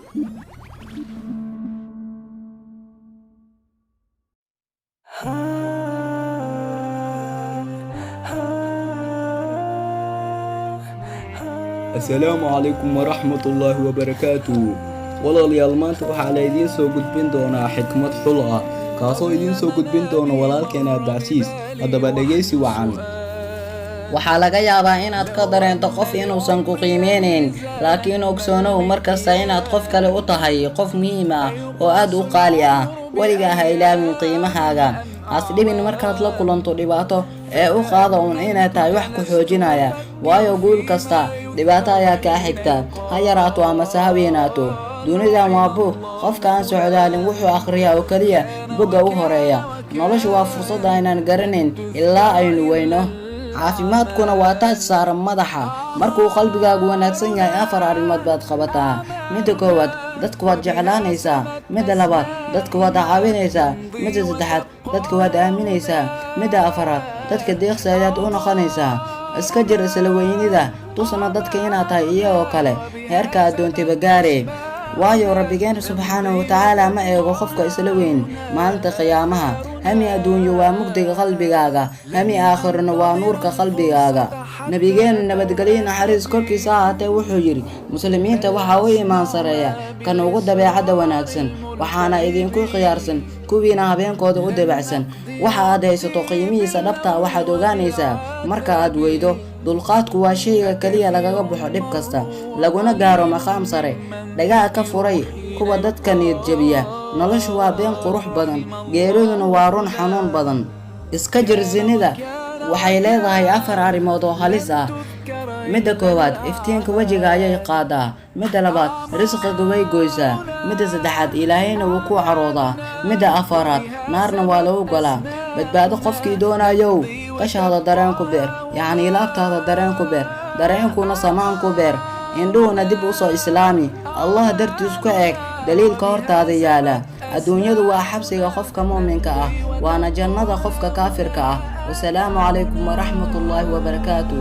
السلام عليكم ورحمة الله وبركاته. walaalyaal maanta waxaa la idiin soo gudbin doonaa xikmad xul ah kaasoo idiin soo gudbin doona walaalkeena Abdicasiis. haddaba dhegeysi wacan. waxaa laga yaabaa inaad ka dareento qof inuusan ku qiimeynayn, laakiin ogsoonow markasta inaad qof kale u tahay qof muhiim ah oo aad u qaali ah. weligaa ha ilaawin qiimahaaga, has dhibin markaad la kulanto dhibaato ee u qaado inay tahay wax ku xoojinaya, waayo guul kasta dhibaato ayaa kaa xigta, ha yaraato ama ha weynaato. dunidan waa buuq, qofka aan socdaalin wuxuu akhriyaa oo kaliya bogga u horeeya. noloshu waa fursad aynaan garanayn ilaa aynu weyno. caafimaadkuna waa taaj saaran madaxa. markuu qalbigaagu wanaagsan yahay 4 arrimood baad qabataa. midda koowaad, dadku waad jeclaanaysaa. midda labaad, dadku waad caawinaysaa. midda saddexaad, dadku waad aaminaysaa. midda afaraad, dadka deeqsi ayaad u noqonaysaa. iska jir isla weynida, tusna dadka inaad tahay iyagoo kale heerka aad doontayba gaare. waayo rabbigeena subxaanahu wa tacaala ma eego qofka isla weyn maalinta qiyaamaha. hami adduunyo waa mugdiga qalbigaaga, hami aakhirna waa nuurka qalbigaaga. nabigeena nabadgelyo naxariis korkiisa ahaatee wuxuu yidhi, muslimiinta waxaa u imaan sareeya kan ugu dabeecadda wanaagsan, waxaana idinku khiyaarsan kuwiina habeenkooda u dabacsan. waxa aad haysato qiimihiisa dhabta waxaad ogaanaysaa marka aad weydo. dulqaadku waa shayga kaliya lagaga baxo dhib kasta, laguna gaaro maqaam sare. dhagaha ka furay kuwa dadka niyad jabiya. noloshu waa been qurux badan, geeriduna waa run xanuun badan. iska jir zinida, waxay leedahay 4 arrimood oo halis ah. midda koowaad, iftiinka wejiga ayay qaadaa. midda labaad, risqiga way goysaa. midda saddexaad, ilaahayna wuu ku caroodaa. midda afaraad, naarna waa lagu galaa. badbaado qofkii doonayow, qashaada dareen ku beer, yacni laabtaada dareen ku beer, dareenkuna samaan ku beer, indhuhuna dib u soo islaami. allah dartiis ku eeg daliilka hortaada yaala. adduunyadu waa xabsiga qofka muuminka ah, waana jannada qofka kaafirka ah. wasalaamu calaykum waraxmatullaahi wabarakaatuh.